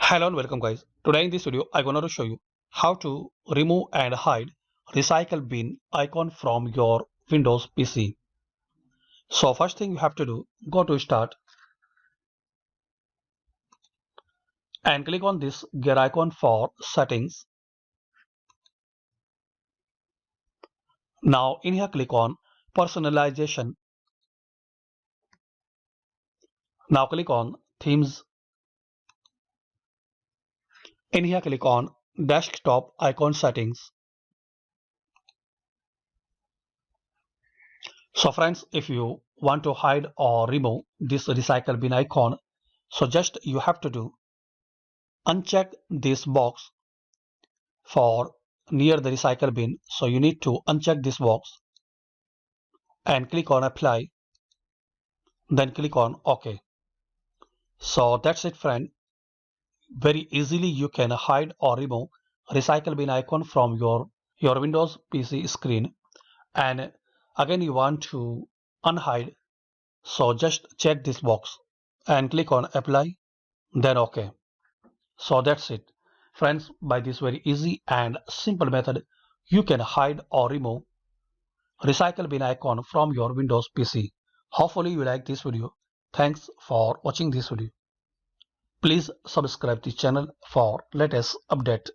Hello and welcome guys. Today in this video I'm going to show you how to remove and hide recycle bin icon from your Windows PC. So first thing you have to do, go to start and click on this gear icon for settings. Now in here click on personalization. Now click on themes. In here click on desktop icon settings. So friends, if you want to hide or remove this recycle bin icon, so just you have to do uncheck this box for near the recycle bin. So you need to uncheck this box and click on apply, then click on OK. So that's it friend. Very easily you can hide or remove recycle bin icon from your Windows PC screen. And again you want to unhide, so just check this box and click on apply, then OK. So that's it friends. By this very easy and simple method you can hide or remove recycle bin icon from your Windows PC. Hopefully you like this video. Thanks for watching this video. Please subscribe the channel for latest update.